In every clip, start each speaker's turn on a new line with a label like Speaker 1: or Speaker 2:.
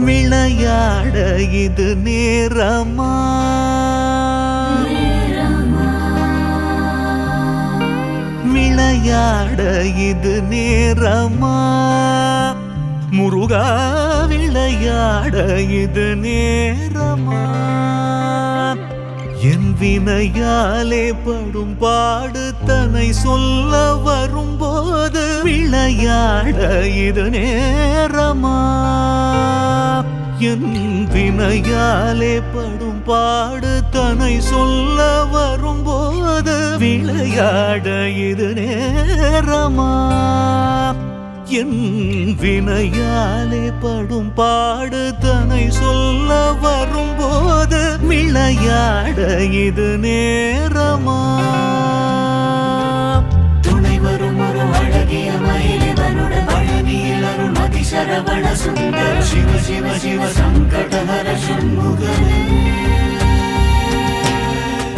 Speaker 1: விளையாட இது நேரமா, விளையாட இது நேரமா, முருகா விளையாட இது நேரமா. என் வினையாலே படும் பாடு தன்னை சொல்ல வரும்போது விளையாட இது நேரமா. என் வினையாலே படும் பாடு தன்னை சொல்ல வரும்போது விளையாட இது நேரமா. என் வினையாலே படும் பாடு தன்னை சொல்ல வரும்போது விளையாட இது நேரமா.
Speaker 2: துணை வரும் ஒரு அழகிய மயிலிவனுடன் பழனியில் அருள் அதிசரவண சுந்தர சிவ சிவ சிவ சங்கடஹர சண்முகனே.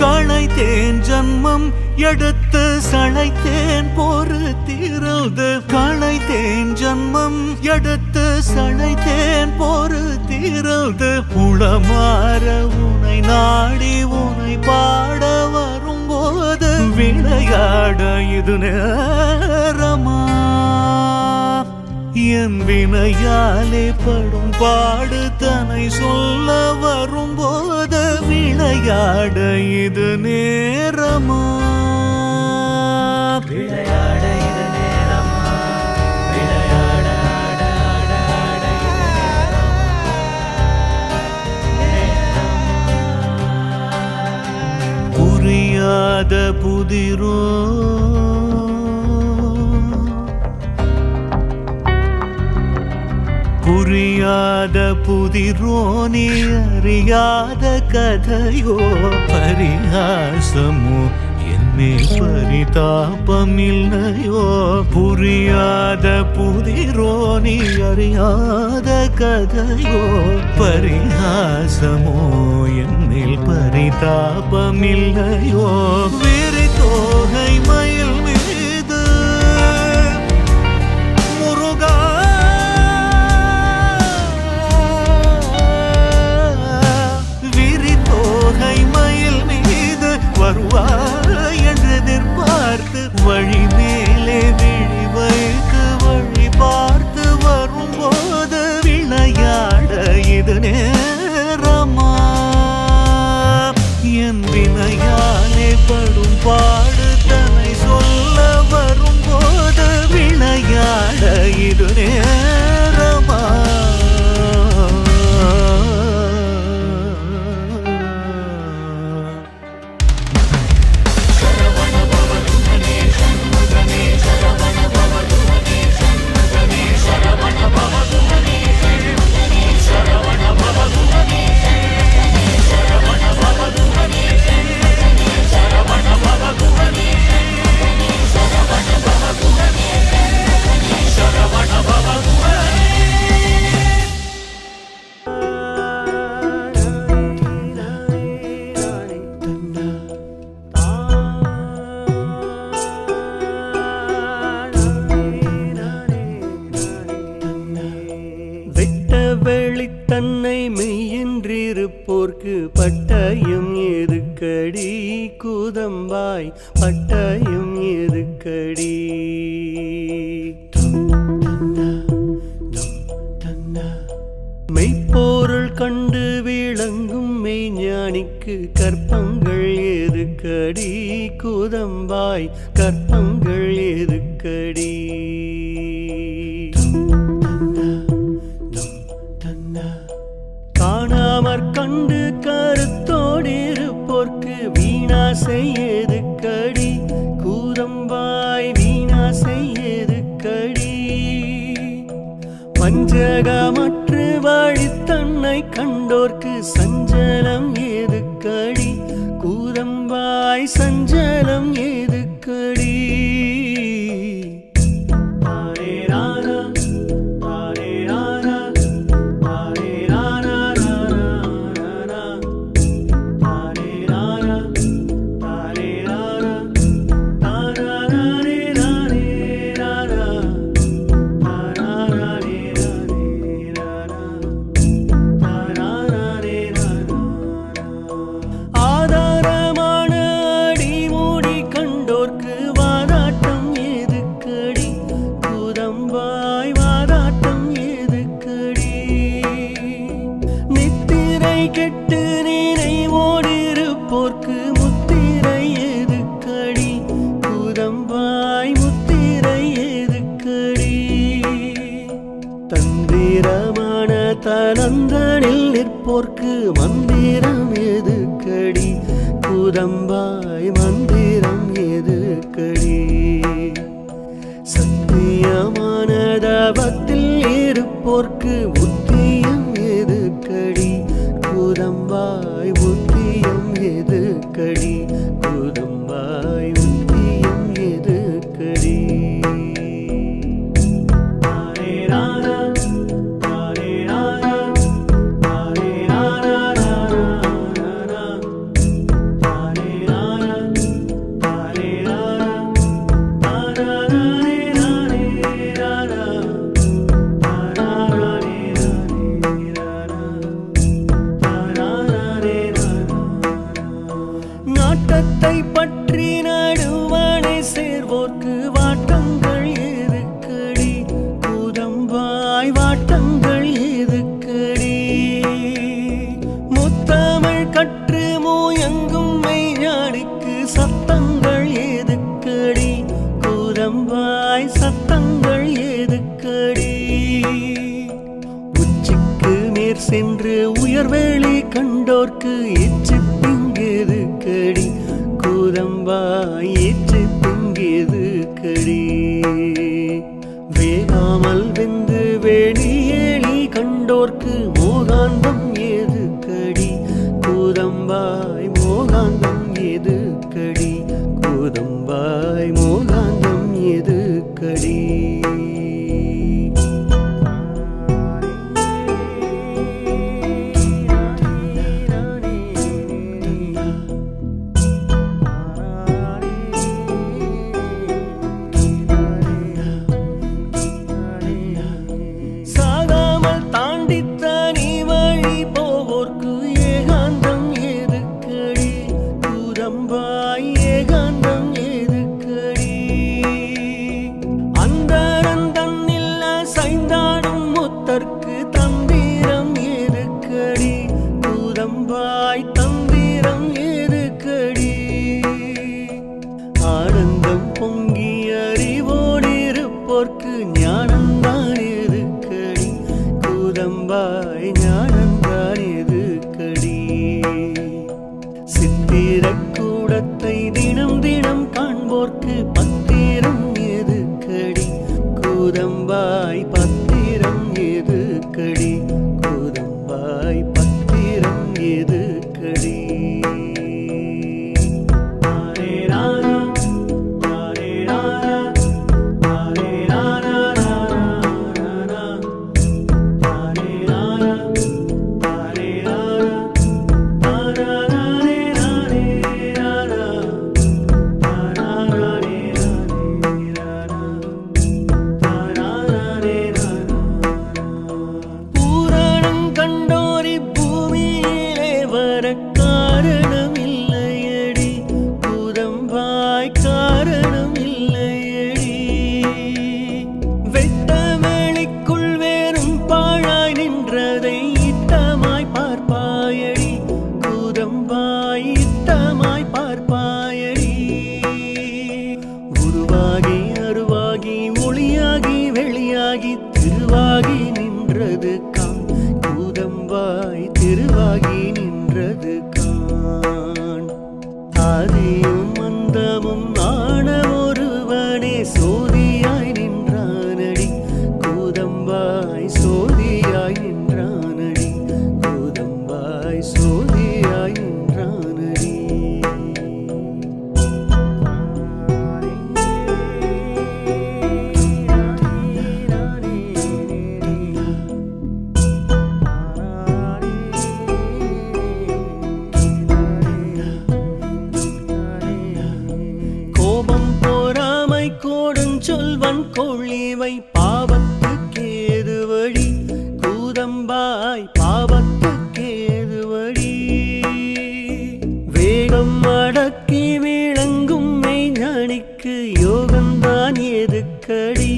Speaker 1: களைத்தேன் ஜன்மம் எடுத்து சளைத்தேன் பொறுத்திருந்து, களைத்தேன் ஜன்மம் எடுத்து சளைத்தேன் பொறுத்திருந்து, உளமாற உனை நாடி உனை பாட வரும்போது விளையாட இது நேரமா. என் வினையாலே படும் பாடு தன்னை சொல்ல வரும்போது விளையாட இது நேரமா.
Speaker 2: விளையாட இது நேரமா, விளையாட
Speaker 1: புரியாத புதிரோ புரியாத புதிரோ, நீ அறியாத கதையோ பரிகாசமோ என்மேல் பரிதாபமில்லையோ. புரியாத புதிரோ, நீ அறியாத கதையோ பரிகாசமோ என்மேல் பரிதாபமில்லையோ. வேறு தோகை மயில் மீது முருகா வருவாய் என்று எதிர்பார்த்து வழி மேலே விழி வைத்து வழி பார்த்து வரும்போது விளையாட இது நேரமா. என் வினையாலே படும் பாடு தன்னை சொல்ல வரும்போது விளையாட இது நேரமா.
Speaker 3: தன்னை மெய்யென்றிருப்போர்க்கு பட்டயம் எதுக்கடி கூதம்பாய், பட்டயம் எதுக்கடி. மெய்ப்பொருள் கண்டு விளங்கும் மெய்ஞானிக்கு கற்பங்கள் எதுக்கடி கூதம்பாய், கற்பங்கள் எதுக்கடி. காணாமற் கண்டு கருத்தோடு இருப்போர்க்கு வீணாசை எதுக்கடி கூதம்பாய், வீணாசை எதுக்கடி. வஞ்சகமற்று வாழித் தன்னை கண்டோர்க்கு சஞ்சலம் எதுக்கடி கூதம்பாய், சஞ்சலம் எதுக்கடி.
Speaker 2: பாரே ராரா பாரே ராரா
Speaker 3: கெட்டு நினைவோடிருப்போர்க்கு முத்திரை எதுக்கடி கூதம்பாய் முத்திரை எதுக்கடி தந்திரமான தலந்தனில் நிற்போர்க்கு மந்திரம் எதுக்கடி கூதம்பாய் மந்திரம் எதுக்கடி சத்தியமான தவத்தில் இருப்போர்க்கு புத்தியம் எதுக்கடி கூதம்பாய் புத்தியம் எதுக்கடி கூதம்பாய் புத்தியம் எதுக்கடி நாட்டத்தை பற்றி நடுவானை சேர்வோர்க்கு வாட்டங்கள் எதுக்கடி கூதம்பாய் வாட்டங்கள் எதுக்கடி முத்தமிழ் கற்று மூயங்கும் மெய்ஞானிக்கு சத்தங்கள் எதுக்கடி கூதம்பாய் சத்தங்கள் எதுக்கடி உச்சிக்கு மேற் சென்று உயர்வேளி கண்டோர்க்கு எதுக்கடி கூதம்பாய் ஏற்று பிங்கெதுக்கடி வேகாமல் வெந்து வெளியேளி கண்டோர்க்கு மோகாந்தம் எதுக்கடி கூதம்பாய் மோகாந்தம் எதுக்கடி கூதம்பாய் மோகாந்தம் எதுக்கடி தந்திரம் எதுக்கடி கூதம்பாய் தந்திரம் எதுக்கடி ஆனந்தம் பொங்கி அறிவோடிருப்போர்க்கு ஞானந்தான் எதுக்கடி கூதம்பாய் ஞானந்தான் எதுக்கடி சித்திரக்கூடத்தை தினம் தினம் காண்போர்க்கு பத்திரம் எதுக்கடி கூதம்பாய் பத்திரம் எதுக்கடி கூதம்பாய் பத்திரம் எதுக்கடி திருவாகி நின்றது கான் கூதம்பாய் திருவாகி நின்றது கான் ஆதியும் மந்தமும் ஆன ஒருவனே சோதியாய் நின்றானடி கூதம்பாய் சோதியாய் நின்றானடி கூதம்பாய் சோதியாய் நின்றானடி சொல்வன் கொள்ளிவை பாவத்துக்கேது வழி கூதம்பாய் பாவத்துக்கேது வழி வேகம் அடக்கி விளங்கும் மெய்ஞானிக்கு யோகந்தான் எதுக்கடி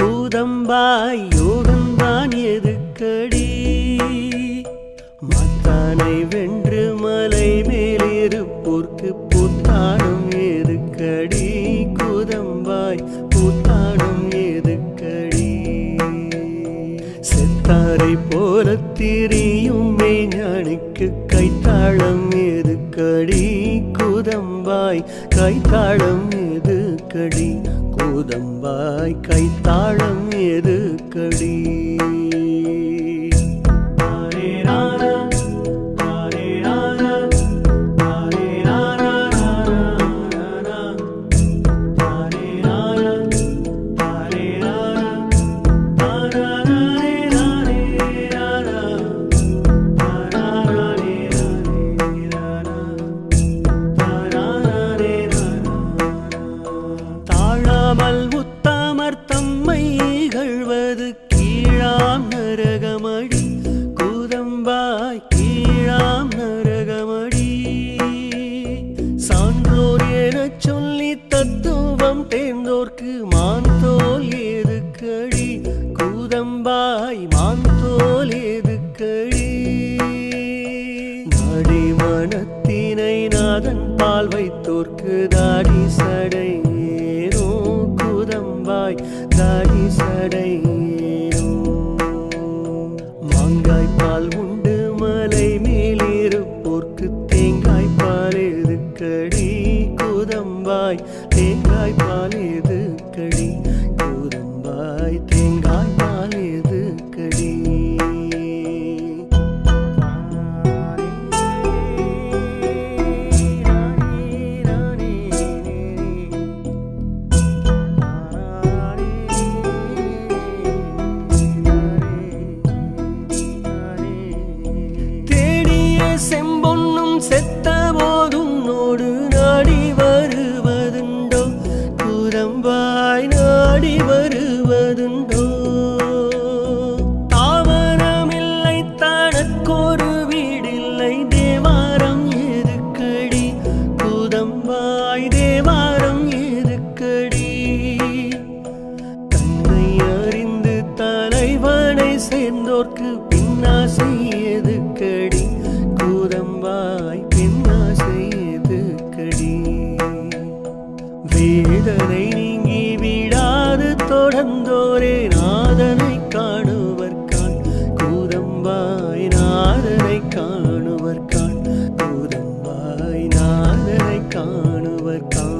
Speaker 3: கூதம்பாய் யோகந்தான் எதுக்கடி மத்த யானை வென்று மலை மேலிருப்போர்க்கு பூத்தாடும் எதுக்கடி குதம்பாய் பூத்தாடும் எதுக்கடி செத்தாரை போல திரியும் மெய்ஞானிக்கு கைத்தாளம் எதுக்கடி குதம்பாய் கைத்தாளம் எதுக்கடி குதம்பாய் கைத்தாளம் எதுக்கடி தாழாமல் உத்தாமர் தம்மை இகழ்வது கீழாம் நரகமடி கூதம்பாய் கீழாம் நரகமடி சான்றோர் எனச் சொல்லி தத்துவம் தேர்ந்தோர்க்கு மாந்தோல் ஏதுக்கடி கூதம்பாய் மாந்தோல் ஏதுக்கடி நாடி மனத்தினை நாதன் பால் வைத்தோர்க்கு தாடி சடை கூதம்பாய் தாடி சடை மாங்காய் பால் உண்டு மலை மேலிருப்போர்க்கு தேங்காய் பால் எதுக்கடி கூதம்பாய் தேங்காய் பால் எதுக்கடி கூதம்பாய் தேங்காய் பால் எதுக்கடி செம்பொன்னும் செத்த போதுன்னோடு நாடி வருவதுண்டோ கூதம்பாய் நாடி வருவதுண்டோ தாவரமில்லை தனக்கொரு வீடில்லை தேவாரம் எதுக்கடி கூதம்பாய் தேவாரம் எதுக்கடி தன்னை அறிந்து தலைவனை சேர்ந்தோர்க்கு பின்னாசை எதுக்கடி கூதம்பாய் பின்னாசை எதுக்கடி வேதனை நீங்கி விடாது தொடர்ந்தோரே நாதனை காணுவர்கான் கூதம்பாய் நாதனை காணுவர்கான் கூதம்பாய் நாதனை காணுவர்கான்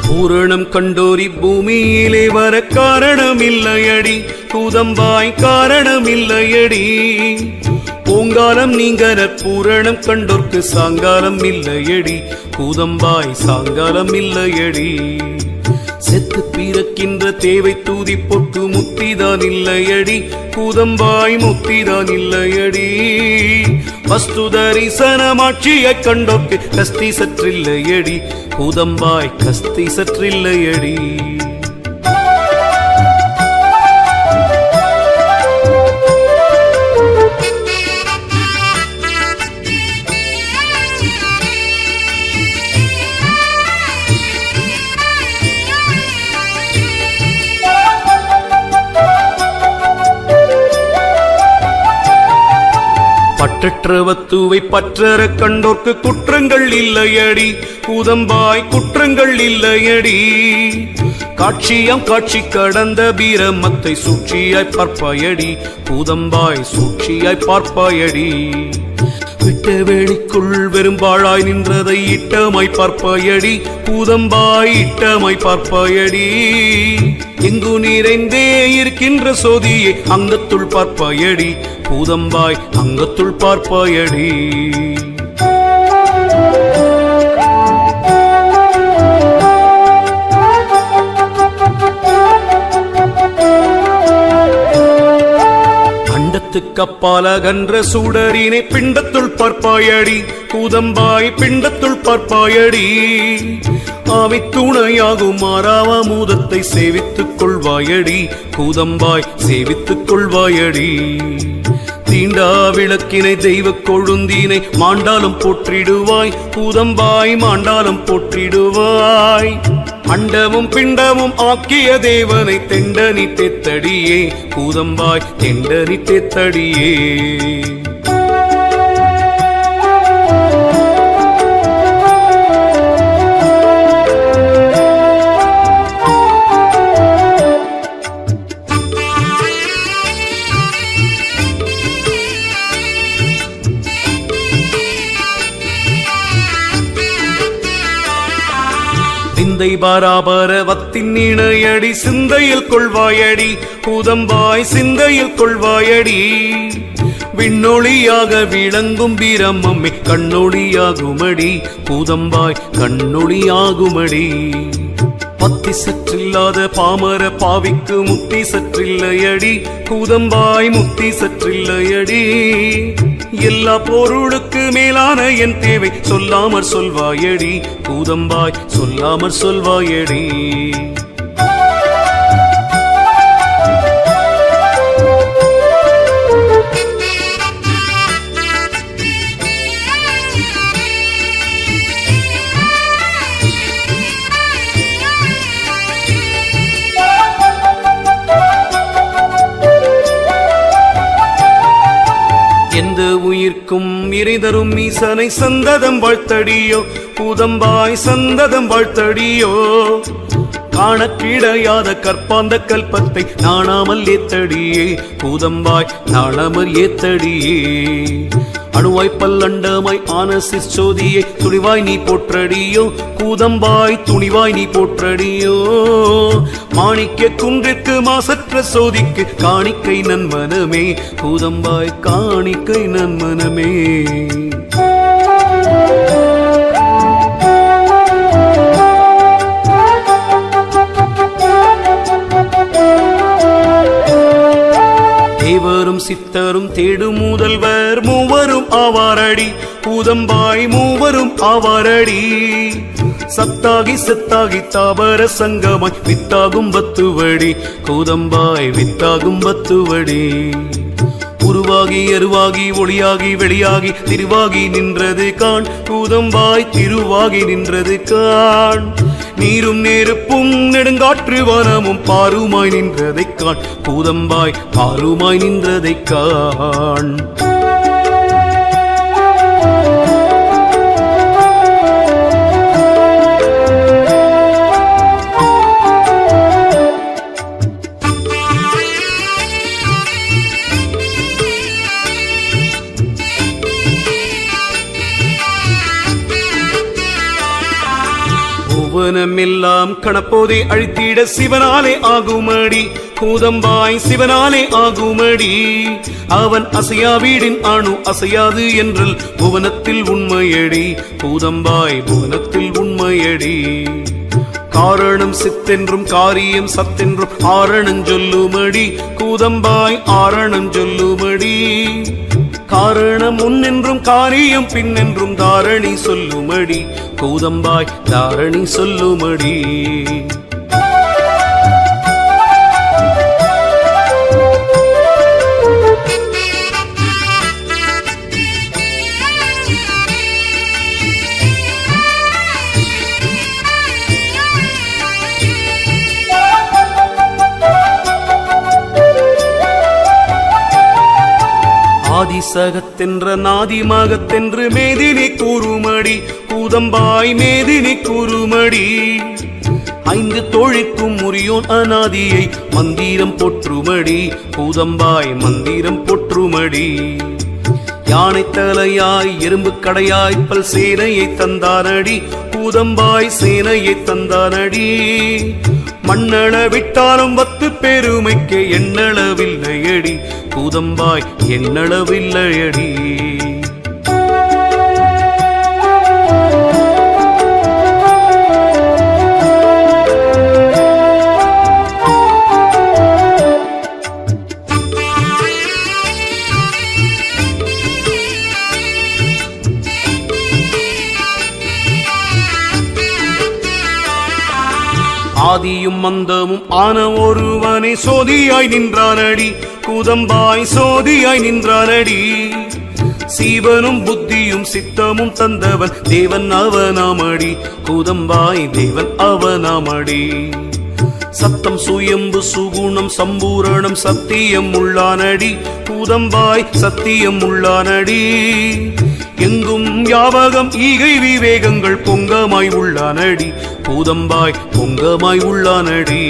Speaker 4: பூரணம் கண்டோரி பூமியிலே வர காரணமில்லையடி கூதம்பாய் காரணமில்லையடி பூங்காலம் நீங்கர பூரணம் கண்டோர்க்கு சாங்காலம் இல்லையடி கூதம்பாய் சாங்காலம் இல்லையடி செத்து பிறக்கின்ற தேவை தூதி பொட்டு முத்திதான் இல்லையடி கூதம்பாய் முத்திதான் இல்லையடி வஸ்து தரிசனமாட்சியைக் கண்டோர்க்கு கஸ்தி சற்றில்லையடி கூதம்பாய் கஸ்தி சற்றில்லையடி பற்றற்ற வத்துவை பற்றற கண்டோர்க்கு குற்றங்கள் இல்லையடி கூதம்பாய் குற்றங்கள் இல்லையடி காட்சியாம் காட்சி கடந்த பிரமத்தை சூழ்ச்சியாய் பார்ப்பாயடி கூதம்பாய் சூழ்ச்சியாய் பார்ப்பாயடி விட்ட வேளிக்குள் வெறும்பாழாய் நின்றதை இட்டமாய் பார்ப்பாயடி கூதம்பாய் இட்டமாய் பார்ப்பாயடி எங்கு நிறைந்தே இருக்கின்ற சோதியை அங்கத்துள் பார்ப்பாயடி கூதம்பாய் அங்கத்துள் பார்ப்பாயடி பிண்டத்துக்கப்பால் அகன்ற சூடரினை பிண்டத்துள் பார்ப்பாயடி கூதம்பாய் பிண்டத்துள் பார்ப்பாயடி ஆவி துணையாகும் மாறாவமூதத்தை சேவித்துக் கொள்வாயடி கூதம்பாய் சேவித்துக் கொள்வாயடி தீண்டா விளக்கினை தெய்வ கொழுந்தினை மாண்டாலும் போற்றிடுவாய் கூதம்பாய் மாண்டாலும் போற்றிடுவாய் அண்டமும் பிண்டமும் ஆக்கிய தேவனை தெண்டனி தெத்தடியே கூதம்பாய் தெண்டனி தெத்தடியே சிந்தை பாராபர வத்தின் இணையடி சிந்தையில் கொள்வாயடி கூதம்பாய் சிந்தையில் கொள்வாயடி விண்ணொளியாக விளங்கும் பிரம்மம்மை கண்ணொளியாகுமடி கூதம்பாய் கண்ணொளியாகுமடி பத்தி சற்றில்லாத பாமர பாவிக்கு முத்தி சற்றில்லையடி கூதம்பாய் முத்தி சற்றில்லையடி எல்லா பொருளுக்கு மேலான என் தேவை சொல்லாமற் சொல்வாயடி கூதம்பாய் சொல்லாமற் சொல்வாயடி எந்த உயிர்க்கும் இறைதரும் ஈசனை சந்ததம் வாழ்த்தடியோ கூதம்பாய் சந்ததம் வாழ்த்தடியோ காணக்கிடையாத கற்பாந்த கல்பத்தை நாணாமல் ஏத்தடியே கூதம்பாய் நாணாமல் ஏத்தடியே அணுவாய் பல்லண்டமாய் ஆன சிற்சோதியை துணிவாய் நீ போற்றடியோ கூதம்பாய் துணிவாய் நீ போற்றடியோ மாணிக்க குன்றிற்கு மாசற்ற சோதிக்கு காணிக்கை நன்மனமே கூதம்பாய் காணிக்கை நன்மனமே தேவரும் சித்தரும் தேடும் முதல்வர் மூவரும் ஆவாரடி கூதம்பாய் மூவரும் ஆவாரடி சத்தாகி செத்தாகி தாவர சங்கமாய் வித்தாகும் பத்துவடி கூதம்பாய் வித்தாகும் பத்துவடி உருவாகி அருவாகி ஒளியாகி வெளியாகி திருவாகி நின்றது காண் கூதம்பாய் திருவாகி நின்றது காண் நீரும் நெருப்பும் நெடுங்காற்று வனமும் பாருமாய் நின்றதைக் காண் கூதம்பாய் பாருமாய் நின்றதைக் காண் புவனமெல்லாம் கணப்போதை அழித்திட சிவனாலே ஆகுமடி கூதம்பாய் சிவனாலே ஆகுமடி அவன் அசையா வீடின் அணு அசையாது என்றல் புவனத்தில் உண்மையடி கூதம்பாய் புவனத்தில் உண்மையடி காரணம் சித்தென்றும் காரியம் சத்தென்றும் ஆரணம் சொல்லுமடி கூதம்பாய் ஆரணம் சொல்லுமடி காரணம் முன்னென்றும் காரியம் பின்னென்றும் தாரணி சொல்லுமடி கூதம்பாய் தாரணி சொல்லுமடி ஆதிசகத்தென்ற நாதிமகத்தென்று மேதினி கூறுமடி கூதம்பாய் மேதினி கூறுமடி ஐந்து தோழிக்கும் முறியோன் அநாதியை மந்திரம் போற்றுமடி கூதம்பாய் மந்திரம் போற்றுமடி யானை தலையாய் எறும்பு கடையாய் பல் சேனையை தந்தானடி கூதம்பாய் சேனையை தந்தானடி மண்ணள விட்டாலும் பத்து பெருமைக்கு எண்ணளவில்லையடி கூதம்பாய் எண்ணளவில்லையடி ஆதியும் மந்தமும் ஆன ஒருவனை சோதியாய் நின்றானடி கூதம்பாய் சோதியாய் நின்றானடி சீவனும் புத்தியும் சித்தமும் தந்தவன் தேவன் அவனாமடி கூதம்பாய் தேவன் அவனாமடி சத்தம் சுயம்பு சுகுணம் சம்பூரணம் சத்தியம் உள்ளானடி கூதம்பாய் சத்தியம் உள்ளானடி எங்கும் யாவகம் ஈகை விவேகங்கள் பொங்கமாய் உள்ளானடி கூதம்பாய் பொங்கமாய் உள்ளானடி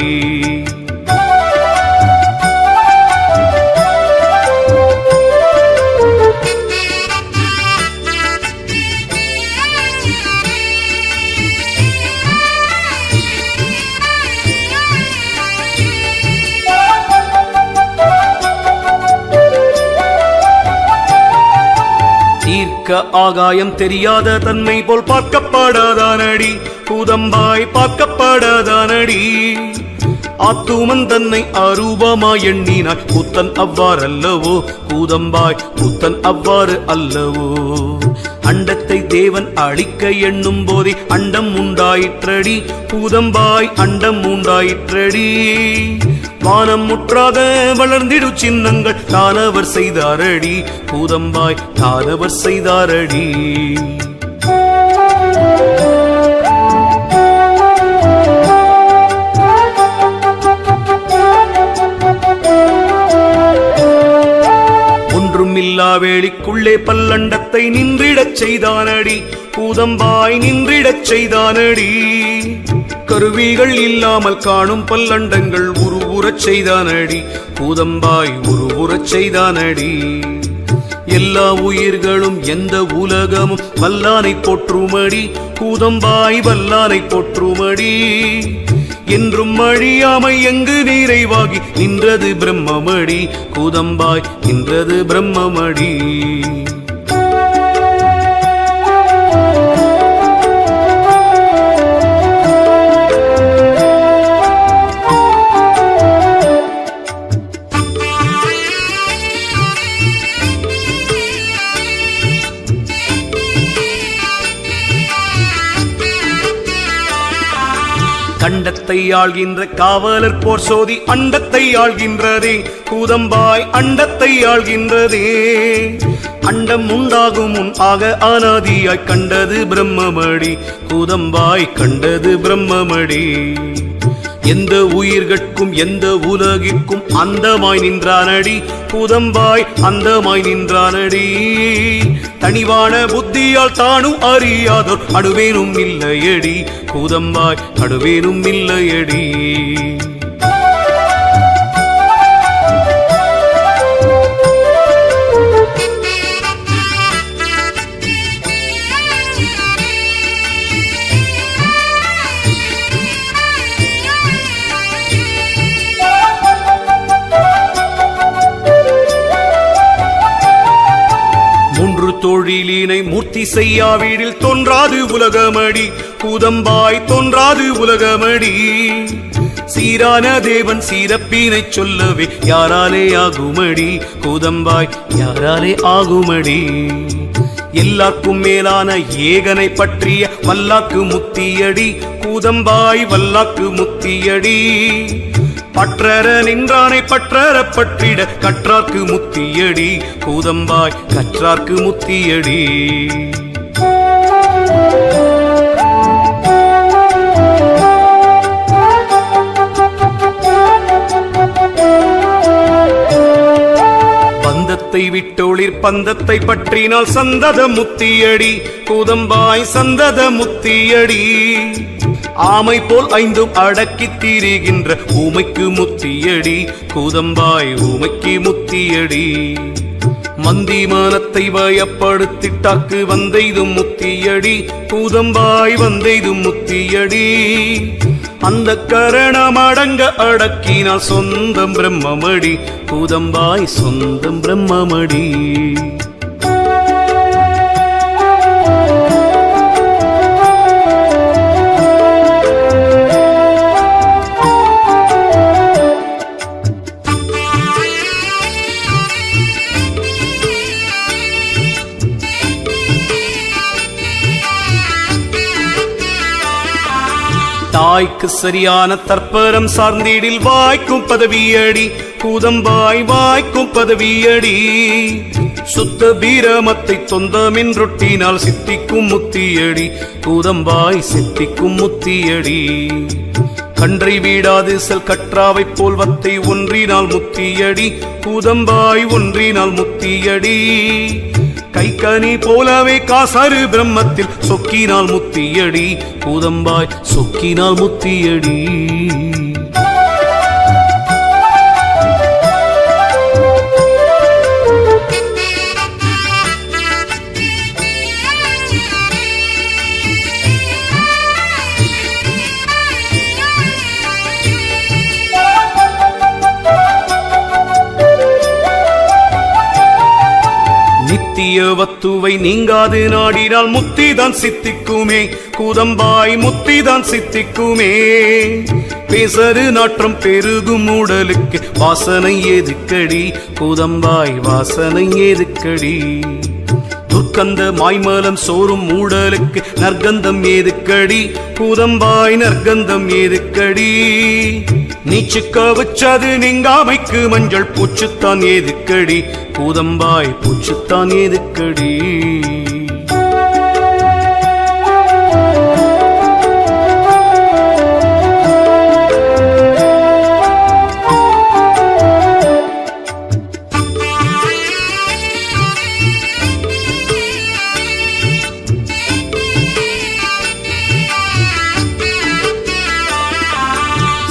Speaker 4: ஆகாயம் தெரியாத தன்மை போல் பார்க்கப்படாதானடி கூதம்பாய் பார்க்கப்படாதானடி ஆத்துமன் தன்னை அரூபமாய் எண்ணினாய் புத்தன் அவ்வாறல்லவோ கூதம்பாய் புத்தன் அவ்வாறு அல்லவோ அண்டத்தை தேவன் அழிக்க எண்ணும் போதே அண்டம் உண்டாயிற்றடி கூதம்பாய் அண்டம் உண்டாயிற்றடி வானம் முற்றாக வளர்ந்திடு சின்னங்கள் தானவர் செய்தாரடி கூதம்பாய் தானவர் செய்தாரடி ஒன்றுமில்லா வேளிக்குள்ளே பல்லண்டத்தை நின்றிடச் செய்தானடி கூதம்பாய் நின்றிடச் செய்தானடி கருவிகள் இல்லாமல் காணும் பல்லண்டங்கள் உருவுறச் செய்தானடி கூதம்பாய் உருவுறச் செய்தானடி எல்லா உயிர்களும் எந்த உலகமும் வல்லானை போற்றுமடி கூதம்பாய் வல்லானை போற்றுமடி என்றும் அழியாமை எங்கு நிறைவாகி நின்றது பிரம்மமடி கூதம்பாய் நின்றது பிரம்மமடி கண்டத்தை ஆள்கின்ற காவலர் போர் சோதி அண்டத்தை ஆள்கின்றதே கூதம்பாய் அண்டத்தை ஆள்கின்றதே அண்டம் உண்டாகும் முன் ஆக அனாதியாய் கண்டது பிரம்மமடி கூதம்பாய் கண்டது பிரம்மமடி எந்த உயிர்கட்கும் எந்த உலகிற்கும் அந்தமாய் நின்றானடி கூதம்பாய் அந்தமாய் நின்றானடி தனிவான புத்தியால் தானும் அறியாதோர் அடுவேனும் இல்லையடி கூதம்பாய் அடுவேனும் இல்லையடி தொழிலினை மூர்த்தி செய்யாவிடில் தோன்றாது உலகமடி கூதம்பாய் தோன்றாது உலகமடி சீரான தேவன் சீரப்பினை சொல்லவே யாராலே ஆகுமடி கூதம்பாய் யாராலே ஆகுமடி எல்லாருக்கும் மேலான ஏகனை பற்றிய வல்லாக்கு முத்தியடி கூதம்பாய் வல்லாக்கு முத்தியடி பற்றற நின்றானை பற்றற பற்றிட கற்றார்க்கு முத்தியடி கூதம்பாய் கற்றார்க்கு முத்தியடி பந்தத்தை விட்டொளிர் பந்தத்தை பற்றினால் சந்தத முத்தியடி கூதம்பாய் சந்தத முத்தியடி ஆமை போல் ஐந்தும் அடக்கி திரிகின்ற ஊமைக்கு முத்தியடி கூதம்பாய் ஊமைக்கு முத்தியடி மந்திமானத்தை வயப்படுத்திட்டாக்கு வந்தெய்தும் முத்தியடி கூதம்பாய் வந்தெய்தும் முத்தியடி அந்த கரணம் அடங்க அடக்கினால் சொந்தம் பிரம்மமடி கூதம்பாய் சொந்தம் பிரம்மமடி தாய்க்கு சரியான தற்பரம் சார்ந்திடில் வாய்க்கும் பதவியடி கூதம்பாய் வாய்க்கும் பதவியடி சுத்த வீரமத்தை தொந்தமென்றொட்டினால் சித்திக்கும் முத்தியடி கூதம்பாய் சித்திக்கும் முத்தியடி கன்றை வீடாது செல் கற்றாவை போல் வத்தை ஒன்றினால் முத்தியடி கூதம்பாய் ஒன்றினால் முத்தியடி கைக்கனி போலவே காசரு பிரம்மத்தில் சொக்கினால் முத்தியடி கூதம்பாய் சொக்கினால் முத்தியடி வத்துவை நீங்காது நாடினால் முத்திதான் சித்திக்குமே கூதம்பாய் முத்திதான் சித்திக்குமே பேசரு நாற்றம் பெருகும் உடலுக்கு வாசனை ஏதுக்கடி கூதம்பாய் வாசனை ஏதுக்கடி துர்க்கந்த மாய்மலம் சோறும் ஊடலுக்கு நற்கந்தம் ஏதுக்கடி கூதம்பாய் நற்கந்தம் ஏதுக்கடி நீச்சுக்க வச்சது நீங்காமைக்கு மஞ்சள் பூச்சுத்தான் ஏதுக்கடி கூதம்பாய் பூச்சுத்தான் ஏதுக்கடி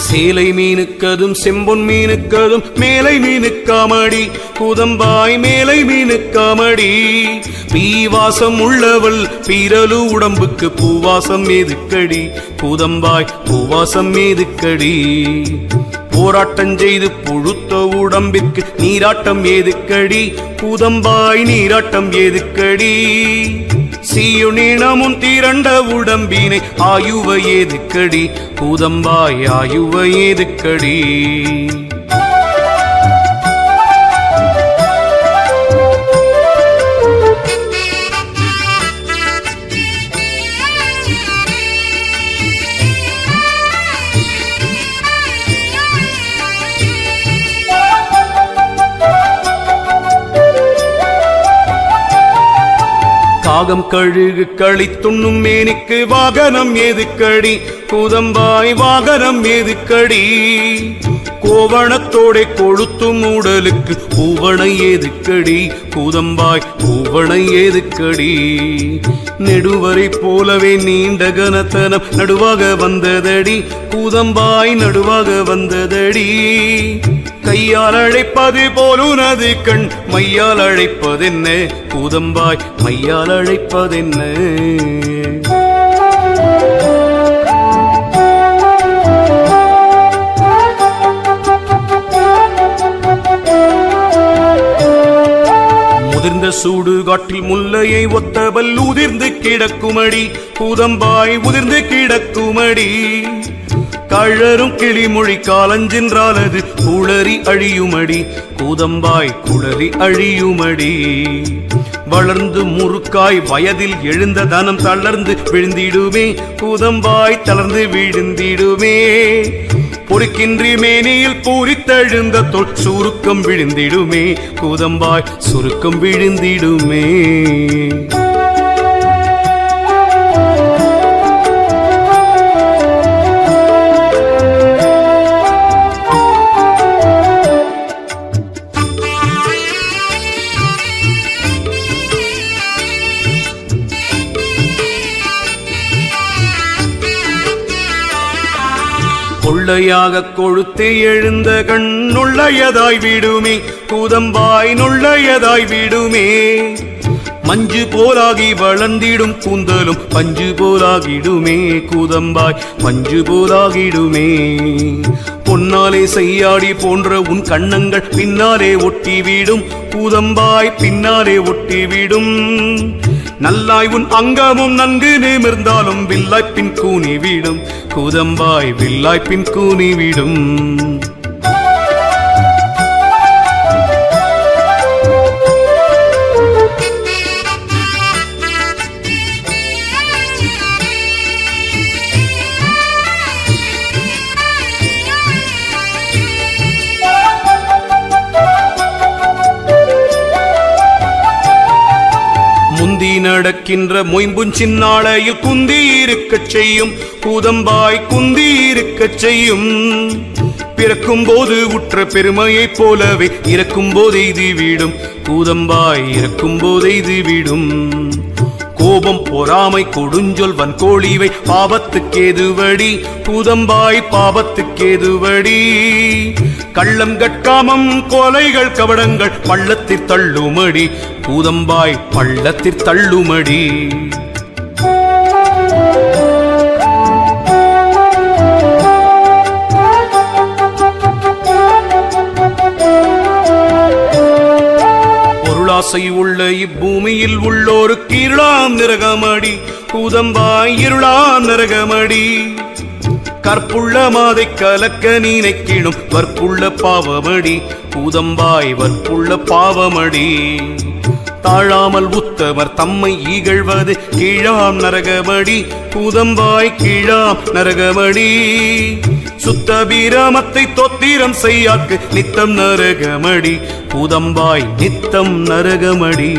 Speaker 4: சேலை மீனுக்கதும் செம்பொன் மீனுக்கதும் மேலை மீனுக்காமடி கூதம்பாய் மேலை மீனுக்காமடி பீவாசம் உள்ளவள் பீரலு உடம்புக்கு பூவாசம் ஏதுக்கடி கூதம்பாய் பூவாசம் ஏதுக்கடி போராட்டம் செய்து புழுத்த உடம்பிற்கு நீராட்டம் ஏதுக்கடி கூதம்பாய் நீராட்டம் ஏதுக்கடி சீயுனினமும் திரண்ட உடம்பினை ஆயுவ ஏதுக்கடி கூதம்பாய் ஆயுவ ஏதுக்கடி காகம் கழுகு களித்துண்ணும் மேனிக்கு வாகனம் ஏதுக்கடி கூதம்பாய் வாகனம் ஏதுக்கடி கோவணத்தோட கொழுத்தும் உடலுக்கு பூவணை ஏதுக்கடி கூதம்பாய் பூவணை ஏதுக்கடி நெடுவரை போலவே நீண்ட கனத்தனம் நடுவாக வந்ததடி கூதம்பாய் நடுவாக வந்ததடி கையால் அழைப்பது போலுனது கண் மையால் அழைப்பதென்ன கூதம்பாய் மையால் அழைப்பதென்ன முதிர்ந்த சூடு காட்டில் முல்லையை ஒத்தவல் உதிர்ந்து கிடக்குமடி கூதம்பாய் உதிர்ந்து கிடக்குமடி கழரும் கிளிமொழி காலஞ்சென்றால் அது குளறி அழியுமடி கூதம்பாய் குளறி அழியுமடி வளர்ந்து முறுக்காய் வயதில் எழுந்த தனம் தளர்ந்து விழுந்திடுமே கூதம்பாய் தளர்ந்து விழுந்திடுமே பொறுக்கின்றி மேனியில் பூரித்தெழுந்த தொல் சுருக்கம் விழுந்திடுமே கூதம்பாய் சுருக்கம் விழுந்திடுமே நுள்ளையாக கொழுத்தே எழுந்த கண் நுள்ளையதாய் விடுமே கூதம்பாய் நுள்ளையதாய் விடுமே மஞ்சு போலாகி வளர்ந்திடும் கூந்தலும் பஞ்சு போலாகிடுமே கூதம்பாய் பஞ்சு போலாகிடுமே பொன்னாலே செய்யாடி போன்ற உன் கண்ணங்கள் பின்னாலே ஒட்டிவிடும் கூதம்பாய் பின்னாலே ஒட்டிவிடும் நல்லாய் உன் அங்கமும் நன்கு நிமிர்ந்தாலும் வில்லாய் பின் கூனிவிடும் கூதம்பாய் வில்லாய் பின் கூனிவிடும் நடக்கின்ற மொயம்புஞ்சின்னாளையில் குந்தி இருக்கச் செய்யும் கூதம்பாய் குந்தி இருக்கச் செய்யும். பிறக்கும் போது உற்ற பெருமையைப் போலவே இறக்கும் போதெய்து விடும் கூதம்பாய் இறக்கும் போதெய்து விடும். கோபம் பொறாமை கொடுஞ்சொல் வன்கோழிவை பாவத்துக்கேதுவடி கூதம்பாய் பாவத்துக்கேதுவடி. கள்ளம் கட்காமம் கொலைகள் கவடங்கள் பள்ளத்தில் தள்ளுமடி கூதம்பாய் பள்ளத்தில் தள்ளுமடி. பொருளாசை உள்ள இப்பூமியில் உள்ளோருக்கு இருளாம் நரகமடி கூதம்பாய் இருளாம் நரகமடி. கற்புள்ள மாதை கலக்க நினைக்கிடும் வற்புள்ள பாவமடி கூதம்பாய் வற்புள்ள பாவமடி. தாழாமல் உத்தவர் தம்மை ஈகழ்வது கீழாம் நரகமடி கூதம்பாய் கீழாம் நரகமடி. சுத்த பீராமத்தை தொத்திரம் செய்யாக்கு நித்தம் நரகமடி கூதம்பாய் நித்தம் நரகமடி.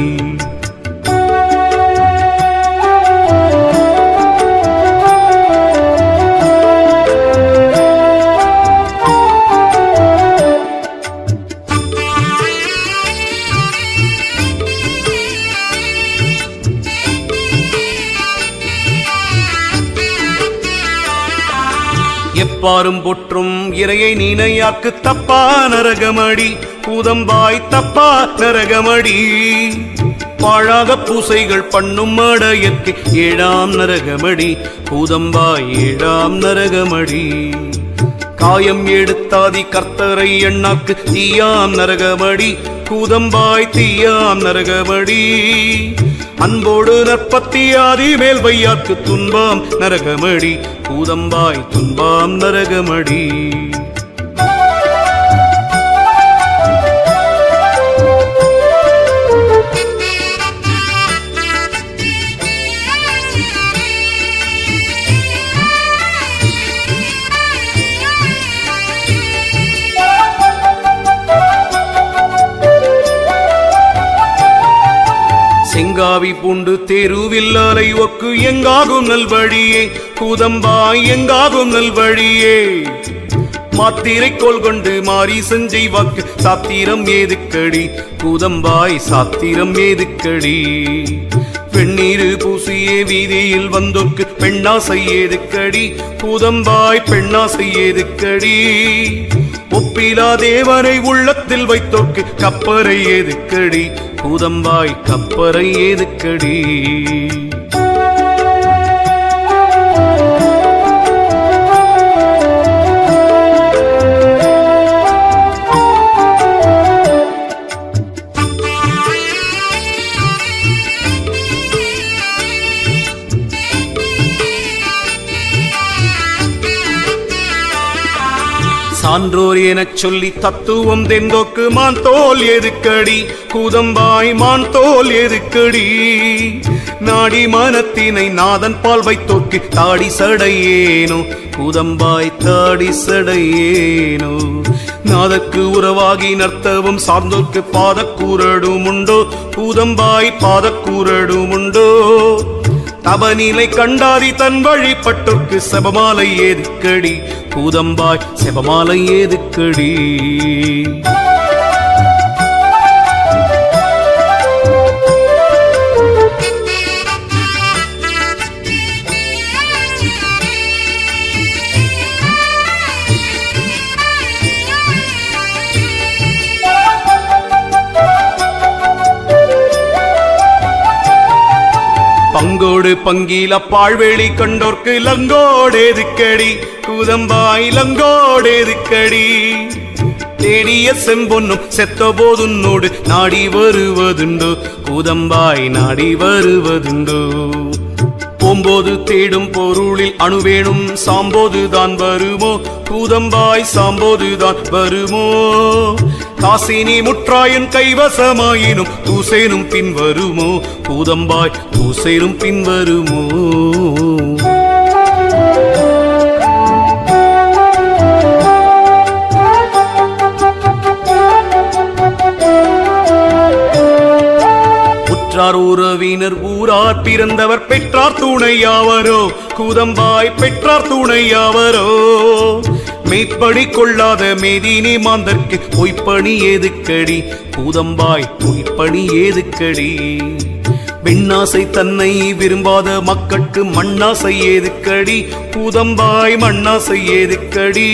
Speaker 4: எப்பாரும் பொற்றும் இறையை நினையாக்கு தப்பா நரகமடி கூதம்பாய் தப்பா நரகமடி. பாழாக பூசைகள் பண்ணும் அடையற்கு ஏழாம் நரகமடி கூதம்பாய் ஏழாம் நரகமடி. காயம் எடுத்தாதி கர்த்தரை எண்ணாக்கு தீயாம் நரகமடி கூதம்பாய் தீயாம் நரகமடி. அன்போடு நற்பத்தி ஆதி மேல் வையாக்கு துன்பாம் நரகமடி கூதம்பாய் துன்பாம் நரகமடி. செங்காவி பூண்டு தெருவில் அலை ஒக்கு எங்காகும் நல்வழியே கூதம்பாய் எங்காகும் நல்வழியே. மாத்திரை கோல் கொண்டு மாறி செஞ்சை வாக்கு சாத்திரம் ஏதுக்கடி கூதம்பாய் சாத்திரம் ஏதுக்கடி. வெண்ணீரு பூசியே வீதியில் வந்தோர்க்கு பெண்ணாசை ஏதுக்கடி கூதம்பாய் பெண்ணாசை ஏதுக்கடி. ஒப்பிலா தேவரை உள்ளத்தில் வைத்தோர்க்கு கப்பரை ஏதுக்கடி கூதம்பாய் கப்பரை ஏதுக்கடி. சான்றோர் எனச் சொல்லி தத்துவம் தெந்தோக்கு மான் தோல் எதுக்கடி கூதம்பாய் மான் தோல் எதுக்கடி. நாடி மனத்தினை நாதன் பால் வைத்தோர்க்கு தாடி சடையேனோ கூதம்பாய் தாடி சடையேனோ. நாதற்கு உறவாகி நர்த்தவம் சார்ந்தோர்க்கு பாதக்கூரடும் உண்டோ கூதம்பாய் பாதக்கூரடும் உண்டோ. தபநிலை கண்டாதி தன் வழிபட்டோர்க்கு செபமாலை ஏதுக்கடி கூதம்பாய் செபமாலை ஏதுக்கடி. பங்கோடு பங்கீல பாழ்வெளி கண்டோர்க்கு லங்கோடேதுக்கடி கூதம்பாய் லங்கோடேதுக்கடி. தேடிய செம்பொன்னும் செத்த போதுன்னோடு நாடி வருவதுண்டோ கூதம்பாய் நாடி வருவதுண்டோ. போம்போது தேடும் பொருளில் அணுவேணும் சாம்போதுதான் வருமோ கூதம்பாய் சாம்போதுதான் வருமோ. காசினி முற்றாயின் கைவசமாயினும் தூசேனும் பின் வருமோ கூதம்பாய் தூசேனும் பின் வருமோ. உற்றார் உறவினர் ஊரார் பிறந்தவர் பெற்றார் துணையாவரோ கூதம்பாய் பெற்றார் துணையாவரோ மேற்படி கொள்ளாத மேதினி மாந்தர்க்கு பொய்ப்பணி ஏதுக்கடி கூதம்பாய் பொய்ப்பணி ஏதுக்கடி பெண்ணாசை தன்னை விரும்பாத மக்கட்கு மண்ணாசை ஏதுக்கடி கூதம்பாய் மண்ணாசை ஏதுக்கடி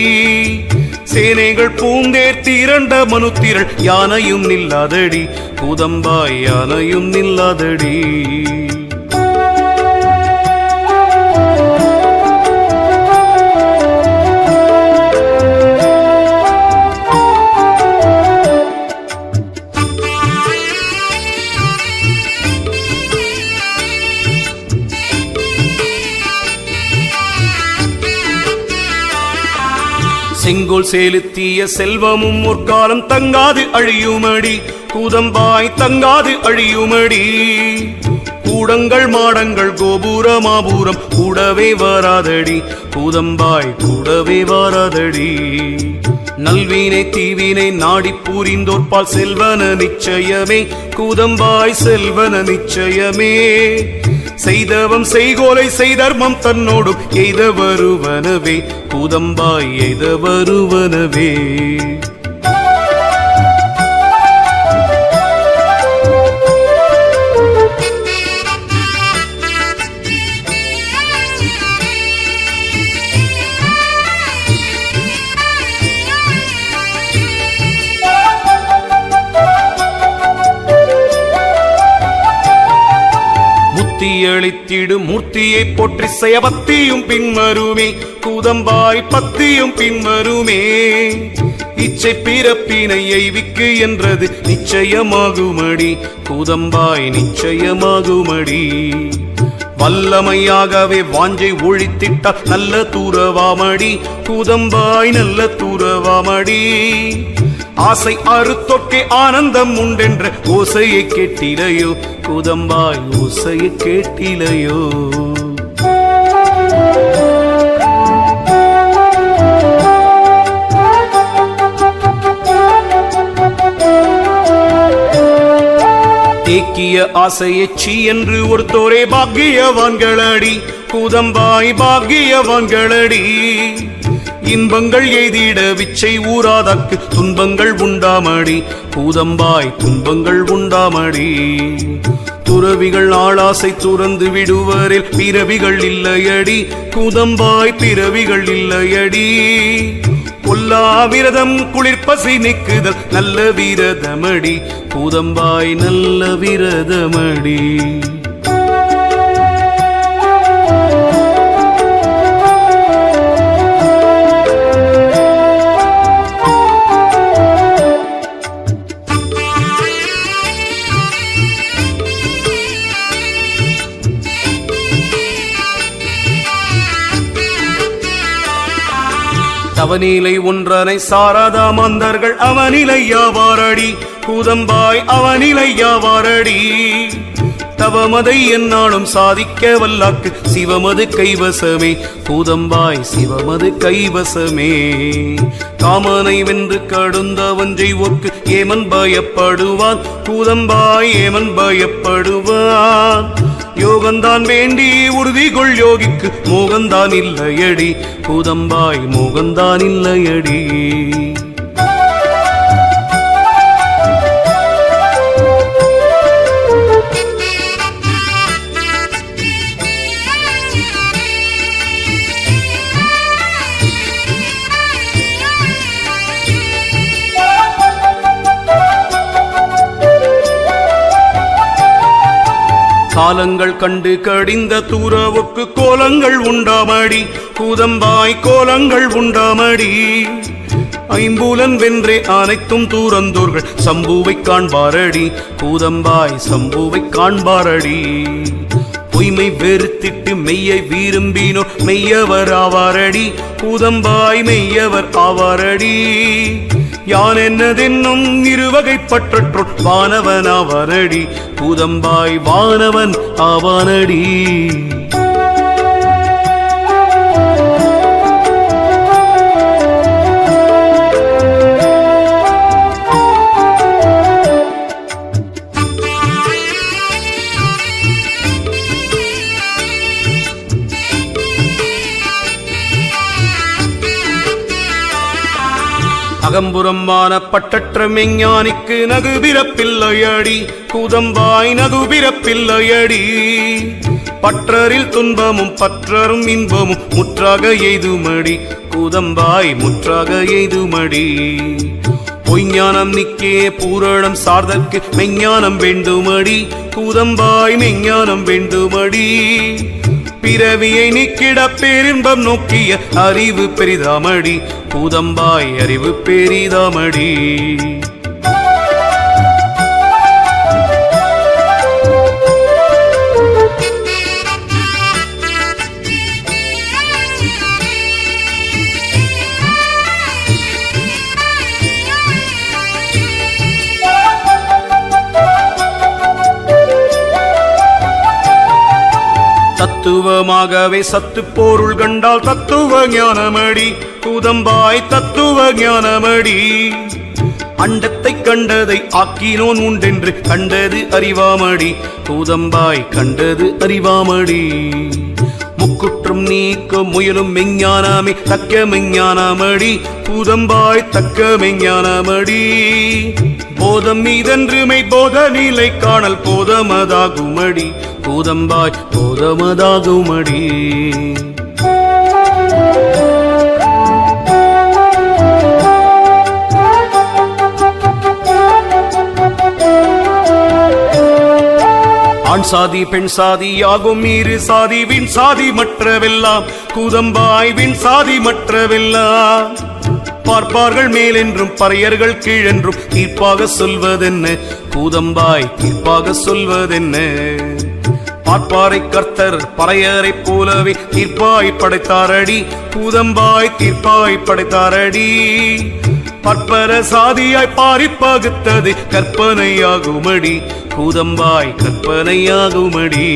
Speaker 4: சேனைகள் பூந்தேர் திரண்ட மனுத்திரள் யானையும் நில்லாதடி கூதம்பாய் யானையும் நில்லாதடி செங்கோல் செலுத்திய செல்வமும் முற்காலம் தங்காது அழியுமடி கூதம்பாய் தங்காது அழியுமடி கூடங்கள் மாடங்கள் கோபுர மாபூரம் கூடவே வராதடி கூதம்பாய் கூடவே வராதடி நல்வினை தீவினை நாடி பூரிந்தோற்பால் செல்வன நிச்சயமே கூதம்பாய் செல்வன நிச்சயமே செய்தவம் செய்கோலை செய்தர்மம் தன்னோடு எய்த வருவனவே கூதம்பாய் எய்த வருவனவே அளித்திடும் மூர்த்தியை போற்றி செயபத்தியும் பின்வருமே கூதம்பாய் பத்தியும் பின்வருமே இச்சை பிறப்பினை எய்விக்கு என்றது நிச்சயமாகுமடி கூதம்பாய் நிச்சயமாகுமடி வல்லமையாகவே வாஞ்சை ஒழித்திட்டால் நல்ல தூரவாமடி கூதம்பாய் நல்ல தூரவாமடி ஆசை அறுத்தொக்கே ஆனந்தம் உண்டென்ற ஓசையை கேட்டிலையோ கூதம்பாய் ஓசையை கேட்டிலையோ தேக்கிய ஆசையை சீ என்று ஒருத்தோரே பாக்கியவான்களடி கூதம்பாய் பாக்கியவான்களடி இன்பங்கள் எய்திட விச்சை ஊராதற்கு துன்பங்கள் உண்டாமடி கூதம்பாய் துன்பங்கள் உண்டாமடி துறவிகள் ஆளாசை துறந்து விடுவரில் பிறவிகள் இல்லையடி கூதம்பாய் பிறவிகள் இல்லையடி பொல்லா விரதம் குளிர்பசி நீக்குதல் நல்ல விரதமடி கூதம்பாய் நல்ல விரதமடி அவனிலை ஒன்றனை சாராதா மாந்தர்கள் அவனிலையாவாரடி கூதம்பாய் அவனிலையாவாரடி தவமதை என்னாலும் சாதிக்க வல்லாக்கு சிவமது கைவசமே கூதம்பாய் சிவமது கைவசமே காமனை வென்று கடுந்தவஞ்சை ஒக்கு ஏமன் பயப்படுவான் கூதம்பாய் ஏமன் பயப்படுவான் யோகந்தான் வேண்டி உறுதி கொள் யோகிக்கு மோகந்தான் இல்லையடி கூதம்பாய் மோகந்தான் இல்லையடி காலங்கள் கண்டு கடிந்த தூரவுக்கு கோலங்கள் உண்டாமடி கூதம்பாய் கோலங்கள் உண்டாமடி ஐம்பூலன் வென்றே அனைத்தும் தூரந்தோர்கள் சம்புவை காண்பாரடி கூதம்பாய் சம்புவை காண்பாரடி பொய்மை வெறுத்திட்டு மெய்யை விரும்பினோ மெய்யவர் ஆவாரடி கூதம்பாய் மெய்யவர் ஆவாரடி யான் என்னதென்னும் இருவகைப்பற்றோ வானவன் ஆவாரடி கூதம்பாய் வானவன் ஆவானடி அகம்புறமான பட்டற்ற மெஞ்ஞானிக்கு நகுபிறப்பில்லையடி கூதம்பாய் நகுபிறப்பில்லையடி பற்றரில் துன்பமும் பற்றரும் இன்பமும் முற்றாக எய்துமடி கூதம்பாய் முற்றாக எய்துமடி பொய்ஞானம் நிக்கே பூரணம் சார்தற்கு மெஞ்ஞானம் வேண்டுமடி கூதம்பாய் மெஞ்ஞானம் வேண்டுமடி பிறவியை நீக்கிட பேரின்பம் நோக்கிய அறிவு பெரிதாமடி கூதம்பாய் அறிவு பெரிதாமடி தத்துவமாகவே சத்து பொருள் கண்டால் தத்துவ ஞானமடி கூதம்பாய் தத்துவ ஞானமடி அண்டத்தை கண்டதை ஆக்கினோன் உண்டென்று கண்டது அறிவாமடி கூதம்பாய் கண்டது அறிவாமடி முக்குற்றம் நீக்க முயலும் மெஞ்ஞானமே தக்க மெஞ்ஞானமடி கூதம்பாய் தக்க மெஞ்ஞானமடி போதம் மீதன்றுமை போத நிலை காணல் போதமதாகுமடி கூதம்பாய் போதமதாகுமடி ஆண் சாதி பெண் சாதி ஆகும் இரு சாதி விண் சாதி மற்றவெல்லாம் கூதம்பாய் விண் சாதி மற்றவெல்லாம் பார்ப்பார்கள் மேலென்றும் பறையர்கள் கீழென்றும் தீர்ப்பாக சொல்வதென்ன கூதம்பாய் தீர்ப்பாக சொல்வதென்ன பார்ப்பாரை கர்த்தர் பறையரை போலவே தீர்ப்பாய் படைத்தாரடி கூதம்பாய் தீர்ப்பாய் படைத்தாரடி பற்பர சாதியாய் பாரிப்பாகுத்தது கற்பனையாகுமடி கூதம்பாய் கற்பனையாகுமடி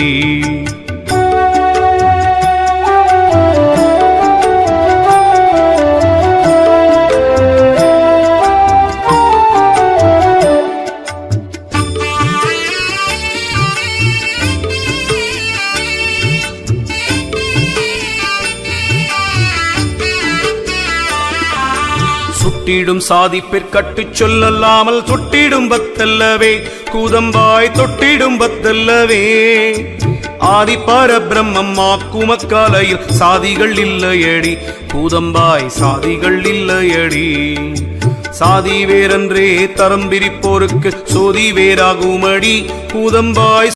Speaker 4: தொட்டிடும் சாதி பிற்கட்டு சொல்லல்லாமல் தொட்டிடும் பத்தல்லவே கூதம்பாய் தொட்டிடும் பத்தல்லவே ஆதி பரபிரம்மம் ஆக்குமக்காலையில் சாதிகள் இல்லையடி கூதம்பாய் சாதிகள் இல்லையடி சாதி வேறென்றே தரம் பிரிப்போருக்கு சோதி வேறாகுமடி கூதம்பாய்